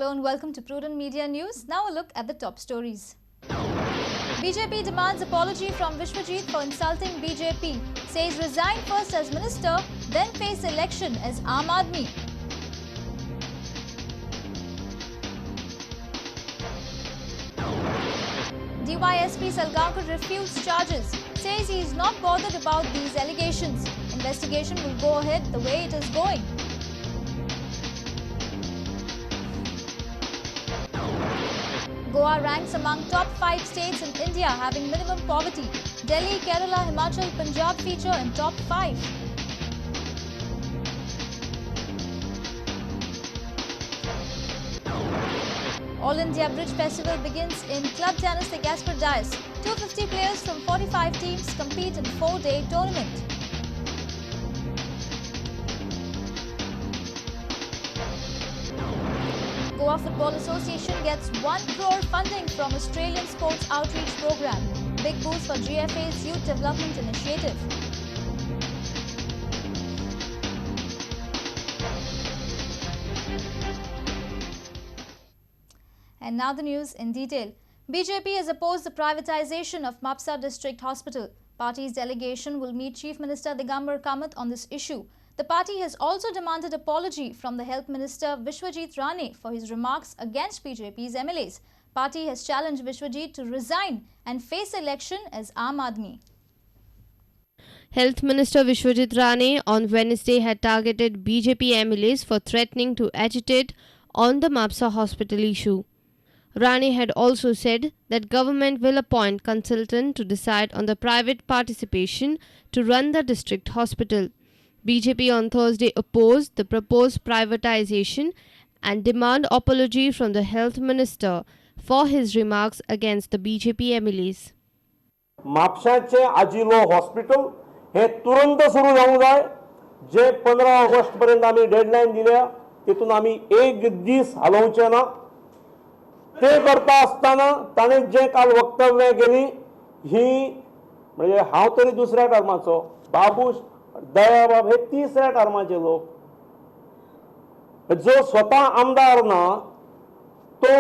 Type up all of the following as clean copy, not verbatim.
Hello and welcome to Prudent Media News. Now a look at the top stories. BJP demands apology from Vishwajit for insulting BJP. Says resign first as minister, then face election as Aam Aadmi. DYSP Salgaonkar refutes charges. Says he is not bothered about these allegations. Investigation will go ahead the way it is going. Goa ranks among top 5 states in India having minimum poverty. Delhi, Kerala, Himachal, Punjab feature in top 5. All India Bridge Festival begins in Club Tennis de Gaspar Dias. 250 players from 45 teams compete in 4-day tournament. Goa Football Association gets 1 crore funding from Australian Sports Outreach Program. Big boost for GFA's Youth Development Initiative. And now the news in detail. BJP has opposed the privatization of Mapsa District Hospital. Party's delegation will meet Chief Minister Digambar Kamath on this issue. The party has also demanded apology from the Health Minister Vishwajit Rane for his remarks against BJP's MLAs. Party has challenged Vishwajit to resign and face election as Aam Aadmi. Health Minister Vishwajit Rane on Wednesday had targeted BJP MLAs for threatening to agitate on the Mapsa hospital issue. Rane had also said that government will appoint consultant to decide on the private participation to run the district hospital. BJP on Thursday opposed the proposed privatization and demand apology from the Health Minister for his remarks against the BJP MLAs. म्हापशाचे आजिलो hospital हे तुरंत सुरू जावंक जाय. जे 15 August पर्यंत आमी deadline दिल्या तितून आमी एक दीस हलवचे ना. ते करता आसतना ताणें जे काल वक्तव्य केली ही म्हणजे हांव तरी दुसऱ्या टर्माचो, बाबूश दयाबाब हे तिसऱ्या टर्माचे लोक. जो स्वतः आमदार ना तो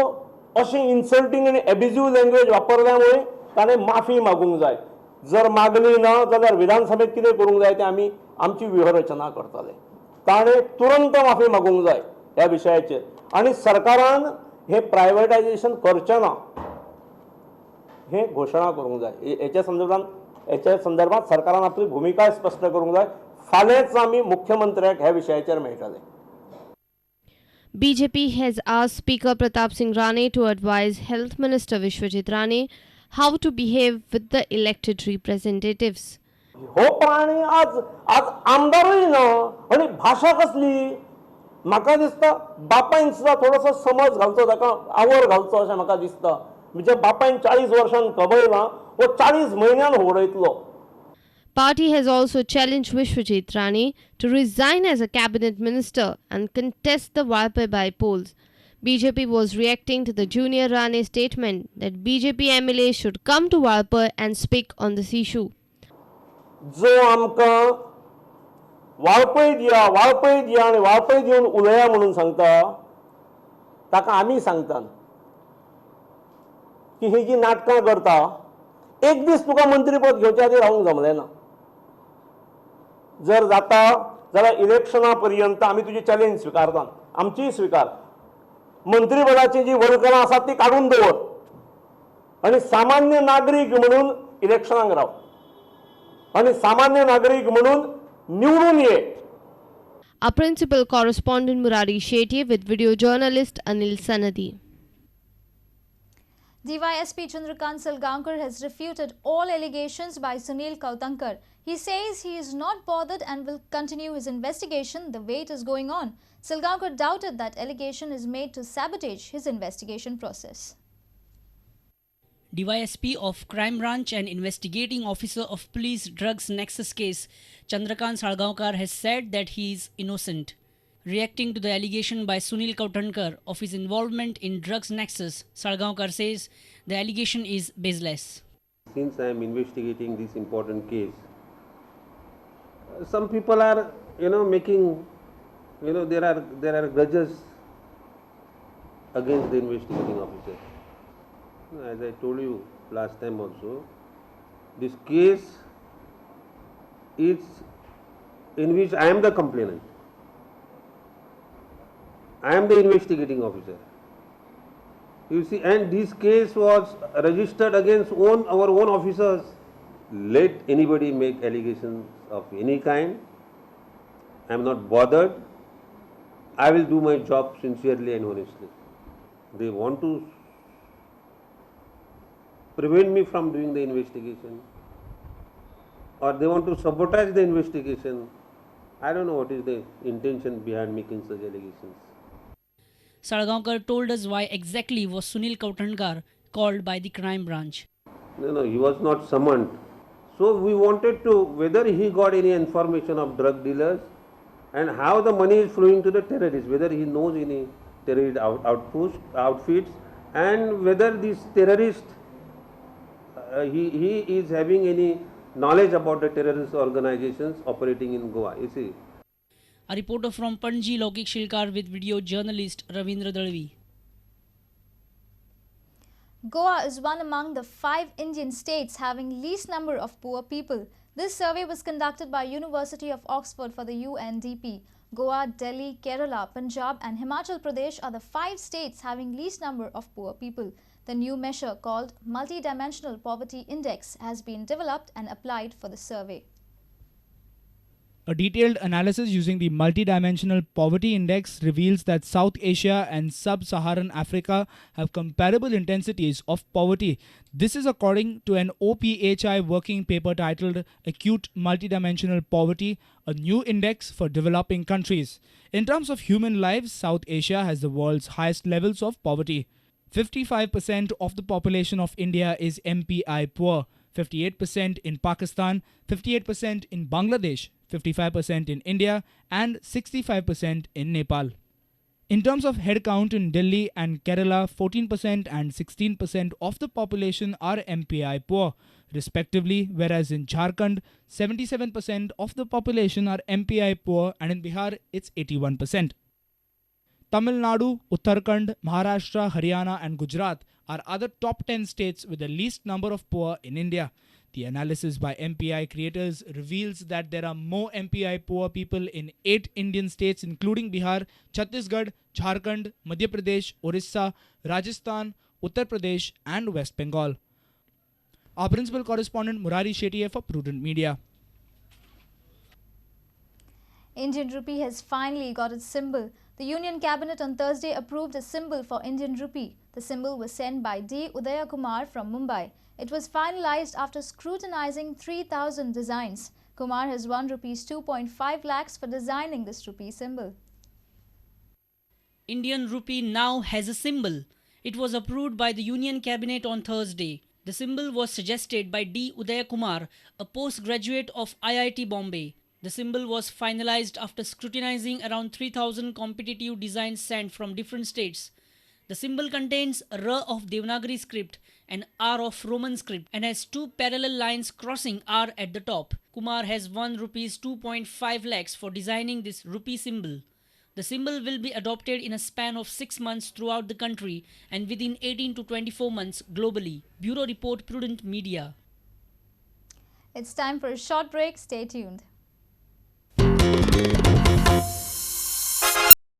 अशी इन्सल्टिंग आणि एब्युजिव्ह लँग्वेज वापरल्यामुळे ताणें माफी मागूंक जाय. जर मागली ना जाल्यार विधानसभेत कितें करूंक जाय ते आमी आमची व्यूहरचना करतले. ताणें तुरंत माफी मागूंक जाय ह्या विशयाचेर आनी सरकारान हे प्रायवेटायजेशन करचें ना हे घोशणा करूंक जाय. हेच्या संदर्भात सरकारान आपली भूमिका स्पष्ट करूंक जाय. फाल्यांच आमी मुख्यमंत्र्याक ह्या विशयाचेर मेळटले. BJP has asked Speaker Pratap Singh Rane to advise Health Minister Vishwajit Rane how to behave with the elected representatives. हो प्राणी आज आमदारूय ना आणि भाषा कसली. म्हाका दिसता बापायन सुद्धा थोडोसो समज घालचो, ताका आवर घालचो अशें म्हाका दिसता. म्हणजे बापायन 40 वर्षांन कबय ना वो 40 म्हयन्यान होडयतलो. Party has also challenged Vishwajit Rane to resign as a cabinet minister and contest the Walpai polls. BJP was reacting to the Junior Rane statement that BJP MLA should come to Walpai and speak on this issue. जो आमकां वाळपय दिया आनी वाळपय दिवन उलया म्हणून सांगता ताका आमी सांगता की ही जी नाटकां करता एक दीस तुका मंत्रीपद घेवच्या आदी रावूंक जमलें ना. जर जाता जाल्यार इलेक्शना पर्यंत आमी तुजी चॅलेंज स्विकारता, आमचीय स्विकार. मंत्रीपदाची जी वळखणां आसात ती काडून दवर आनी सामान्य नागरीक म्हणून इलेक्शनाक राव आनी सामान्य नागरीक म्हणून निवडून ये. Our principal correspondent Murari Shetty with video journalist Anil Sanadi. DYSP Chandrakant Salgaonkar has refuted all allegations by Sunil Kautankar. He says he is not bothered and will continue his investigation the way it is going on. Salgaonkar doubted that allegation is made to sabotage his investigation process. DYSP of Crime Branch and Investigating Officer of Police Drugs Nexus case, Chandrakant Salgaonkar has said that he is innocent. Reacting to the allegation by Sunil Kautankar of his involvement in drugs nexus, Salgaonkar says the allegation is baseless. Since I am investigating this important case, some people are, making, there are grudges against the investigating officer. As I told you last time also, this case is in which I am the complainant. I am the investigating officer. You see, and this case was registered against our own officers. Let anybody make allegations of any kind. I am not bothered. I will do my job sincerely and honestly. They want to prevent me from doing the investigation, or they want to sabotage the investigation. I don't know what is the intention behind making such allegations. Salgaonkar told us why exactly was Sunil Kautankar called by the crime branch. No, he was not summoned. So we wanted to, whether he got any information of drug dealers and how the money is flowing to the terrorists, whether he knows any terrorist outfits, and whether this terrorist, he is having any knowledge about the terrorist organizations operating in Goa. You see. A reporter from Panji, Lokik Shilkar, with video journalist Ravindra Dalvi. Goa is one among the 5 Indian states having least number of poor people. This survey was conducted by University of Oxford for the UNDP. Goa, Delhi, Kerala, Punjab and Himachal Pradesh are the 5 states having least number of poor people. The new measure called Multidimensional Poverty Index has been developed and applied for the survey. A detailed analysis using the Multidimensional Poverty Index reveals that South Asia and Sub-Saharan Africa have comparable intensities of poverty. This is according to an OPHI working paper titled Acute Multidimensional Poverty, a new index for developing countries. In terms of human lives, South Asia has the world's highest levels of poverty. 55% of the population of India is MPI poor, 58% in Pakistan, 58% in Bangladesh, 55% in India and 65% in Nepal. In terms of head count in Delhi and Kerala, 14% and 16% of the population are MPI poor, respectively, whereas in Jharkhand, 77% of the population are MPI poor and in Bihar, it's 81%. Tamil Nadu, Uttarakhand, Maharashtra, Haryana and Gujarat are other top 10 states with the least number of poor in India. The analysis by MPI creators reveals that there are more MPI poor people in 8 Indian states including Bihar, Chhattisgarh, Jharkhand, Madhya Pradesh, Orissa, Rajasthan, Uttar Pradesh and West Bengal. Our principal correspondent Murari Shetty for Prudent Media. Indian rupee has finally got its symbol. The Union Cabinet on Thursday approved a symbol for Indian rupee. The symbol was sent by D. Udaya Kumar from Mumbai. It was finalized after scrutinizing 3,000 designs. Kumar has won rupees 2.5 lakhs for designing this rupee symbol. Indian rupee now has a symbol. It was approved by the Union Cabinet on Thursday. The symbol was suggested by D. Udaya Kumar, a postgraduate of IIT Bombay. The symbol was finalized after scrutinizing around 3,000 competitive designs sent from different states. The symbol contains a R of Devanagari script and R of Roman script and has 2 parallel lines crossing R at the top. Kumar has won rupees 2.5 lakhs for designing this rupee symbol. The symbol will be adopted in a span of 6 months throughout the country and within 18 to 24 months globally. Bureau Report, Prudent Media. It's time for a short break. Stay tuned.